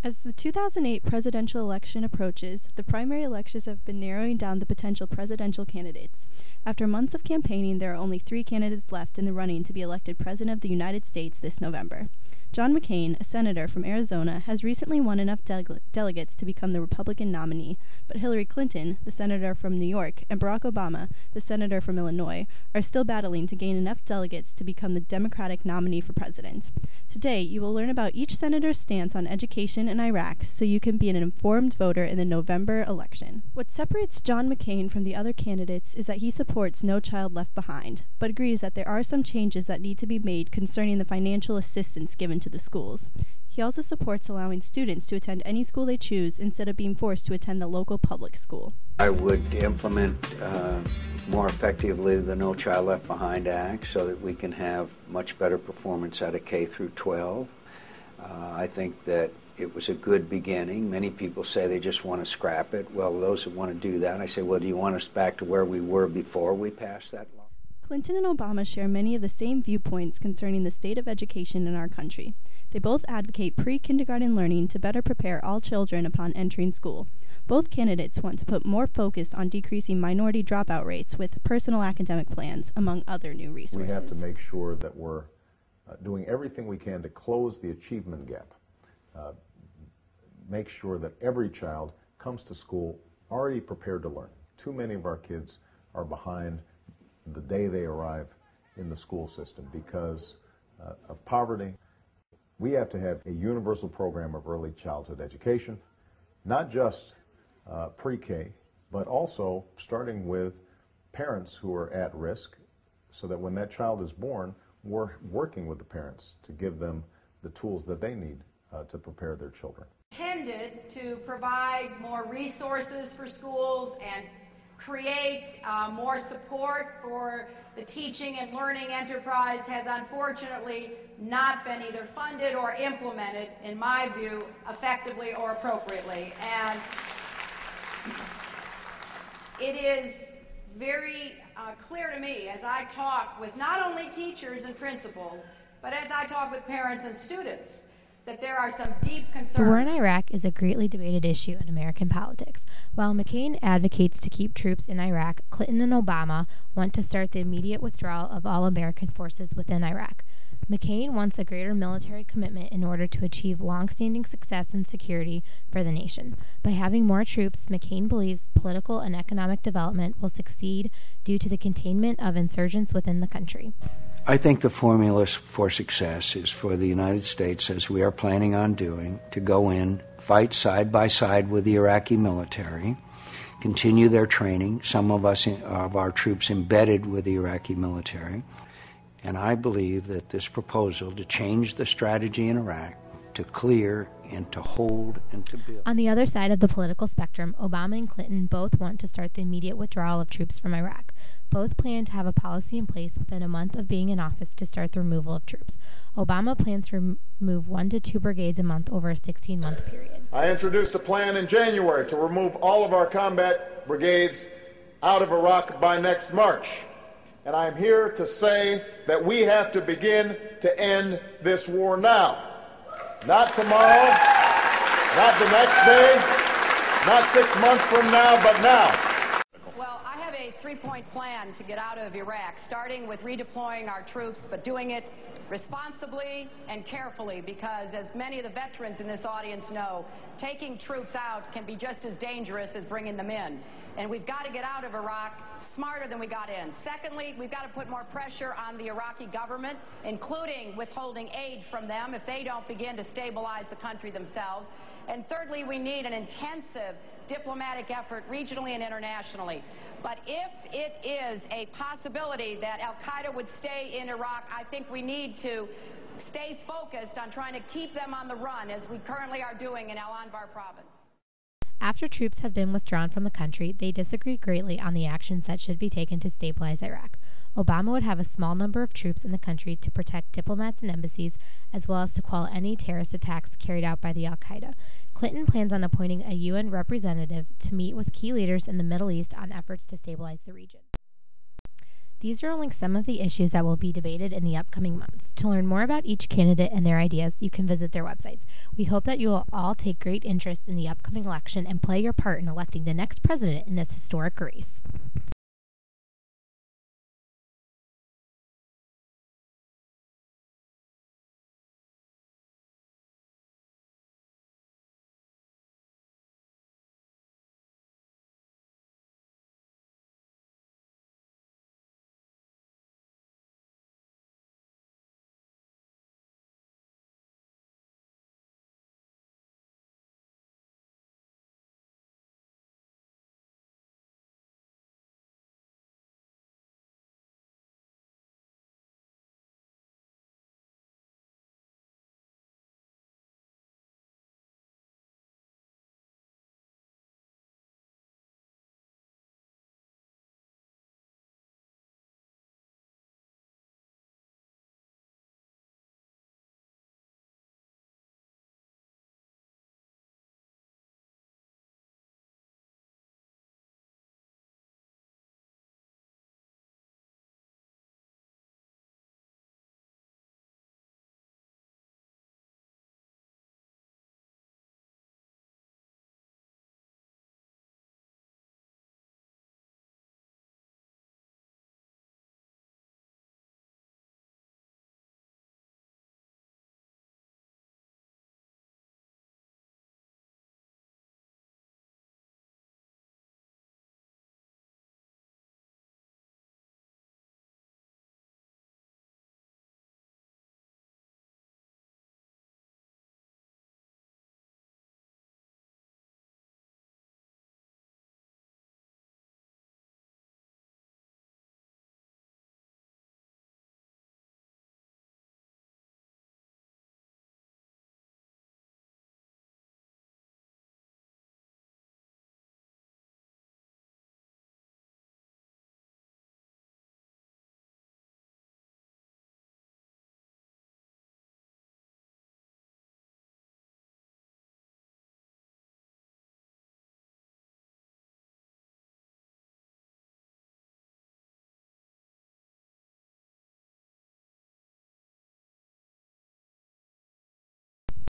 As the 2008 presidential election approaches, the primary elections have been narrowing down the potential presidential candidates. After months of campaigning, there are only 3 candidates left in the running to be elected President of the United States this November. John McCain, a senator from Arizona, has recently won enough delegates to become the Republican nominee, but Hillary Clinton, the senator from New York, and Barack Obama, the senator from Illinois, are still battling to gain enough delegates to become the Democratic nominee for president. Today, you will learn about each senator's stance on education in Iraq so you can be an informed voter in the November election. What separates John McCain from the other candidates is that he supports No Child Left Behind, but agrees that there are some changes that need to be made concerning the financial assistance given to the schools. He also supports allowing students to attend any school they choose instead of being forced to attend the local public school. I would implement more effectively the No Child Left Behind Act so that we can have much better performance out of K through 12. I think that it was a good beginning. Many people say they just want to scrap it. Well, those that want to do that, I say, well, do you want us back to where we were before we passed that law? Clinton and Obama share many of the same viewpoints concerning the state of education in our country. They both advocate pre-kindergarten learning to better prepare all children upon entering school. Both candidates want to put more focus on decreasing minority dropout rates with personal academic plans, among other new resources. We have to make sure that we're doing everything we can to close the achievement gap. Make sure that every child comes to school already prepared to learn. Too many of our kids are behind the day they arrive in the school system because of poverty. We have to have a universal program of early childhood education, not just pre-K, but also starting with parents who are at risk so that when that child is born, we're working with the parents to give them the tools that they need to prepare their children. Intended to provide more resources for schools and create more support for the teaching and learning enterprise has unfortunately not been either funded or implemented, in my view, effectively or appropriately. And it is very clear to me as I talk with not only teachers and principals, but as I talk with parents and students, that there are some deep concerns. The war in Iraq is a greatly debated issue in American politics. While McCain advocates to keep troops in Iraq, Clinton and Obama want to start the immediate withdrawal of all American forces within Iraq. McCain wants a greater military commitment in order to achieve long-standing success and security for the nation. By having more troops, McCain believes political and economic development will succeed due to the containment of insurgents within the country. I think the formula for success is for the United States, as we are planning on doing, to go in, fight side by side with the Iraqi military, continue their training, some of our troops embedded with the Iraqi military. And I believe that this proposal to change the strategy in Iraq, to clear and to hold and to build. On the other side of the political spectrum, Obama and Clinton both want to start the immediate withdrawal of troops from Iraq. Both plan to have a policy in place within a month of being in office to start the removal of troops. Obama plans to remove 1 to 2 brigades a month over a 16-month period. I introduced a plan in January to remove all of our combat brigades out of Iraq by next March. And I'm here to say that we have to begin to end this war now. Not tomorrow, not the next day, not 6 months from now, but now. Well, I have a 3-point plan to get out of Iraq, starting with redeploying our troops, but doing it responsibly and carefully, because as many of the veterans in this audience know, taking troops out can be just as dangerous as bringing them in. And we've got to get out of Iraq smarter than we got in. Secondly, we've got to put more pressure on the Iraqi government, including withholding aid from them if they don't begin to stabilize the country themselves. And thirdly, we need an intensive diplomatic effort regionally and internationally. But if it is a possibility that al-Qaeda would stay in Iraq, I think we need to stay focused on trying to keep them on the run, as we currently are doing in Al-Anbar province. After troops have been withdrawn from the country, they disagree greatly on the actions that should be taken to stabilize Iraq. Obama would have a small number of troops in the country to protect diplomats and embassies, as well as to quell any terrorist attacks carried out by the al-Qaeda. Clinton plans on appointing a UN representative to meet with key leaders in the Middle East on efforts to stabilize the region. These are only some of the issues that will be debated in the upcoming months. To learn more about each candidate and their ideas, you can visit their websites. We hope that you will all take great interest in the upcoming election and play your part in electing the next president in this historic race.